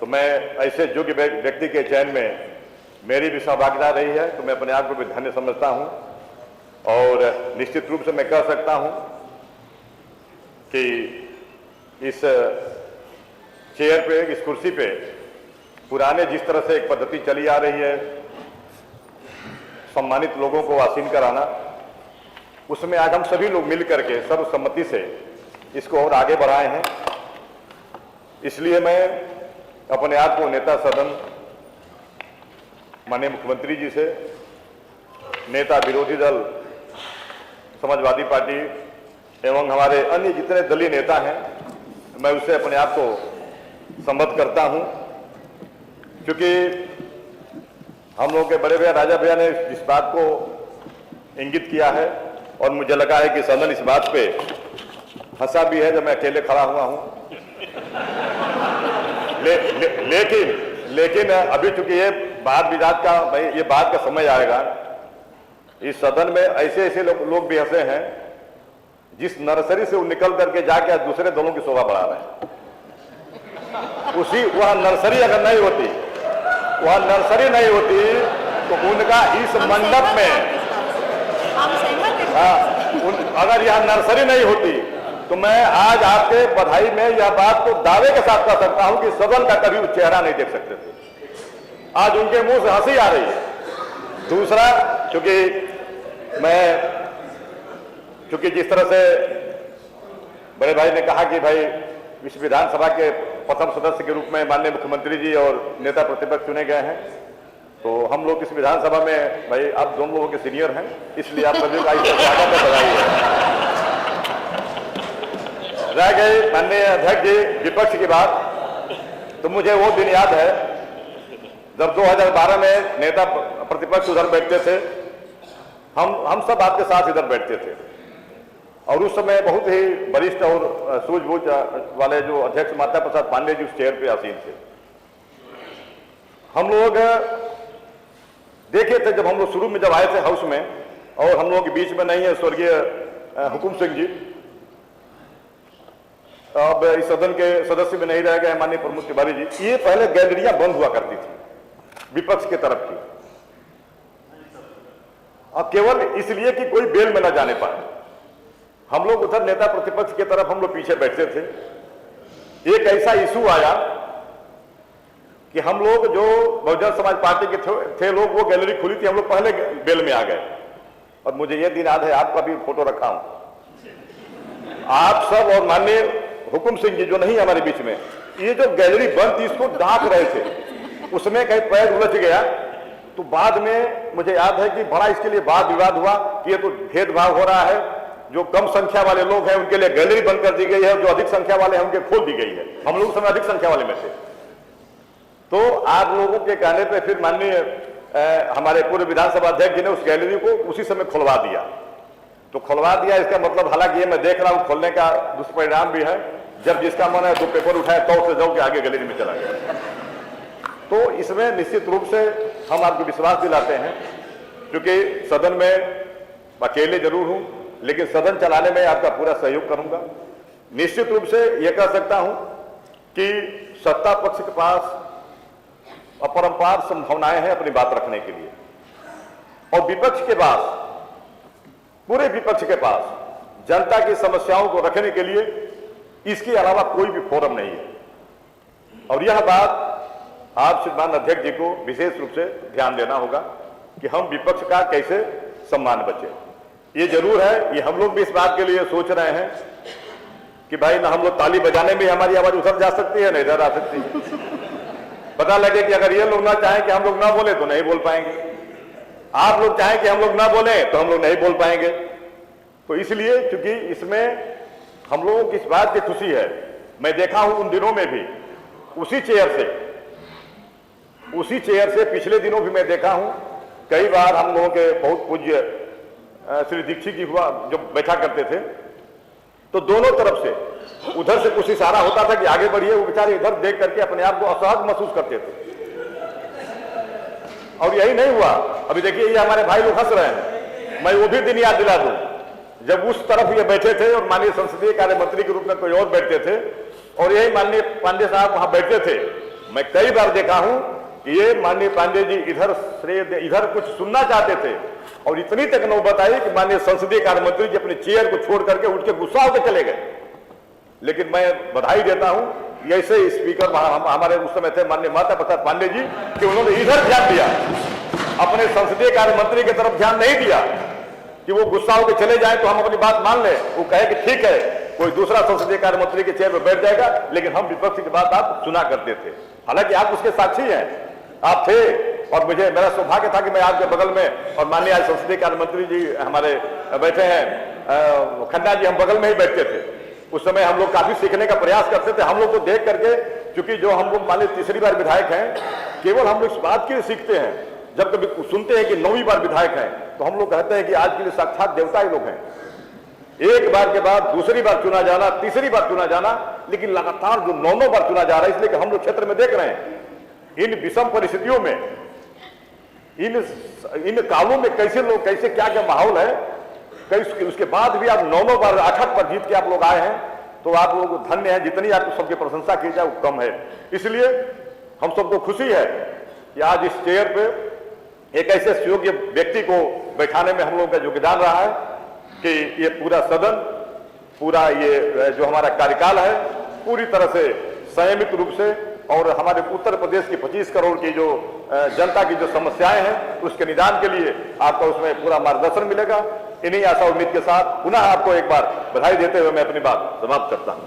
तो मैं ऐसे योग्य व्यक्ति के चयन में मेरी भी सहभागिता रही है, तो मैं अपने आप को भी धन्य समझता हूं। और निश्चित रूप से मैं कह सकता हूं कि इस चेयर पे, इस कुर्सी पे पुराने जिस तरह से एक पद्धति चली आ रही है सम्मानित लोगों को आसीन कराना, उसमें आज हम सभी लोग मिलकर के सर्वसम्मति से इसको और आगे बढ़ाए हैं। इसलिए मैं अपने आप को नेता सदन माननीय मुख्यमंत्री जी से, नेता विरोधी दल समाजवादी पार्टी एवं हमारे अन्य जितने दलीय नेता हैं, मैं उससे अपने आप को संबद्ध करता हूं, क्योंकि हम लोग के बड़े भैया राजा भैया ने इस बात को इंगित किया है और मुझे लगा है कि सदन इस बात पे हंसा भी है जब मैं अकेले खड़ा हुआ हूं। लेकिन अभी चूंकि ये बात विवाद का, ये बात का समय आएगा, इस सदन में ऐसे ऐसे लोग भी ऐसे हैं जिस नर्सरी से वो निकल करके जाके दूसरे दलों की शोभा बढ़ा रहे हैं। वह नर्सरी अगर नहीं होती, वह नर्सरी नहीं होती तो उनका इस मंडप में, अगर यह नर्सरी नहीं होती तो मैं आज आपके बधाई में यह बात को दावे के साथ कह सकता हूं कि सदन का कभी वो चेहरा नहीं देख सकते थे। आज उनके मुंह से हंसी आ रही है। दूसरा, क्योंकि जिस तरह से बड़े भाई ने कहा कि भाई विश्व विधानसभा के प्रथम सदस्य के रूप में माननीय मुख्यमंत्री जी और नेता प्रतिपक्ष चुने गए हैं, तो हम लोग इस विधानसभा में, भाई आप दोनों लोगों के सीनियर हैं, इसलिए आप सभी का इससे स्वागत है, बधाई है। रह गई माननीय अध्यक्ष जी विपक्ष की बात, तो मुझे वो दिन याद है जब 2012 में नेता प्रतिपक्ष उधर बैठते थे, हम सब आपके साथ इधर बैठते थे, और उस समय बहुत ही वरिष्ठ और सूझबूझ वाले जो अध्यक्ष माता प्रसाद पांडे जी उस चेयर पे आसीन थे। हम लोग देखे थे जब हम लोग शुरू में जब आए थे हाउस में, और हम लोग के बीच में नहीं है स्वर्गीय हुकुम सिंह जी, अब इस सदन के सदस्य में नहीं रह गए माननीय प्रमोद तिवारी जी। ये पहले गैलरियां बंद हुआ करती थी विपक्ष की तरफ की, अब केवल इसलिए कि कोई बेल में न जाने पाए। हम लोग उधर नेता प्रतिपक्ष की तरफ हम लोग पीछे बैठते थे। एक ऐसा इशू आया कि हम लोग जो बहुजन समाज पार्टी के थे लोग, वो गैलरी खुली थी, हम लोग पहले बेल में आ गए। और मुझे ये दिन याद है, आपका भी फोटो रखा हूं, आप सब और माननीय हुकुम सिंह जी जो नहीं हमारे बीच में, ये जो गैलरी बंद थी इसको ढांक रहे थे, उसमें कहीं पैर उलझ गया। तो बाद में मुझे याद है कि बड़ा इसके लिए वाद विवाद हुआ कि ये तो भेदभाव हो रहा है, जो कम संख्या वाले लोग हैं उनके लिए गैलरी बंद कर दी गई है, जो अधिक संख्या वाले हैं उनके खोल दी गई है। हम लोग समय अधिक संख्या वाले में थे। तो आप लोगों के कहने पे फिर माननीय हमारे पूर्व विधानसभा अध्यक्ष जी ने उस गैलरी को उसी समय खुलवा दिया। तो खुलवा दिया, इसका मतलब, हालांकि ये मैं देख रहा हूं खोलने का दुष्परिणाम भी है, जब जिसका मन है दो पेपर उठाए तो से जाओ के आगे गैलरी में चला गया। तो इसमें निश्चित रूप से हम आपको विश्वास दिलाते हैं, क्योंकि सदन में अकेले जरूर हूं, लेकिन सदन चलाने में आपका पूरा सहयोग करूंगा। निश्चित रूप से यह कह सकता हूं कि सत्ता पक्ष के पास अपरंपार संभावनाएं हैं अपनी बात रखने के लिए, और विपक्ष के पास, पूरे विपक्ष के पास जनता की समस्याओं को रखने के लिए इसके अलावा कोई भी फोरम नहीं है। और यह बात आप श्रीमान अध्यक्ष जी को विशेष रूप से ध्यान देना होगा कि हम विपक्ष का कैसे सम्मान बचे। ये जरूर है, ये हम लोग भी इस बात के लिए सोच रहे हैं कि भाई ना हम लोग ताली बजाने में हमारी आवाज उधर जा सकती है, ना इधर आ सकती है। पता लगे कि अगर ये लोग ना चाहें कि हम लोग ना बोले तो नहीं बोल पाएंगे, आप लोग चाहें कि हम लोग ना बोले तो हम लोग नहीं बोल पाएंगे। तो इसलिए क्योंकि इसमें हम लोगों की इस बात की खुशी है, मैं देखा हूं उन दिनों में भी उसी चेयर से पिछले दिनों भी मैं देखा हूं, कई बार हम लोगों के बहुत पूज्य श्री दीक्षित जी हुआ जो बैठा करते थे, तो दोनों तरफ से उधर से कुछ इशारा होता था कि आगे बढ़िए, वो बेचारे इधर देख करके अपने आप को असहज महसूस करते थे। और यही नहीं हुआ, अभी देखिए ये हमारे भाई लोग हंस रहे हैं, मैं वो भी दिन याद दिला दूं जब उस तरफ ये बैठे थे और माननीय संसदीय कार्य मंत्री के रूप में कोई और बैठते थे, और यही माननीय पांडे साहब वहां बैठते थे। मैं कई बार देखा हूं कि ये माननीय पांडे जी इधर कुछ सुनना चाहते थे और इतनी तक नौबत आई कि माननीय संसदीय कार्य मंत्री जी अपने चेयर को छोड़ करके उठ के गुस्सा होकर चले गए। लेकिन मैं बधाई देता हूं ऐसे स्पीकर हमारे उस समय थे माननीय माता प्रसाद पांडे जी कि उन्होंने इधर ध्यान दिया, अपने संसदीय कार्य मंत्री की तरफ ध्यान नहीं दिया कि वो गुस्सा होकर चले जाए तो हम अपनी बात मान ले। वो कहे कि ठीक है कोई दूसरा संसदीय कार्य मंत्री के चेयर पर बैठ जाएगा, लेकिन हम विपक्ष की बात आप सुना करते थे। हालांकि आप उसके साक्षी हैं, आप थे और मेरा सौभाग्य था कि मैं आपके बगल में, और माननीय आज संसदीय कार्य मंत्री जी हमारे बैठे हैं खन्ना जी, हम बगल में ही बैठते थे। उस समय हम लोग काफी सीखने का प्रयास करते थे। हम लोग को देख करके, क्योंकि जो हम लोग मान लीजिए तीसरी बार विधायक हैं, केवल हम लोग इस बात के लिए सीखते हैं, जब कभी सुनते हैं कि 9वीं बार विधायक हैं तो हम लोग कहते हैं कि आज के लिए साक्षात देवता ही लोग हैं। एक बार के बाद दूसरी बार चुना जाना, तीसरी बार चुना जाना, लेकिन लगातार जो 9 बार चुना जा रहा है, इसलिए कि हम लोग क्षेत्र में देख रहे हैं इन विषम परिस्थितियों में, इन कालों में कैसे लोग, कैसे क्या क्या माहौल है, उसके बाद भी आप 9 बार 8 पर जीत के आप लोग आए हैं, तो आप लोग धन्य हैं। जितनी आपको सबकी प्रशंसा की जाए वो कम है। इसलिए हम सबको खुशी है कि आज इस चेयर पे एक ऐसे योग्य व्यक्ति को बैठाने में हम लोगों का योगदान रहा है कि ये पूरा सदन, पूरा ये जो हमारा कार्यकाल है, पूरी तरह से संयमित रूप से, और हमारे उत्तर प्रदेश की 25 करोड़ की जो जनता की जो समस्याएं हैं उसके निदान के लिए आपका उसमें पूरा मार्गदर्शन मिलेगा। इन्हीं आशा उम्मीद के साथ पुनः आपको एक बार बधाई देते हुए मैं अपनी बात समाप्त करता हूं।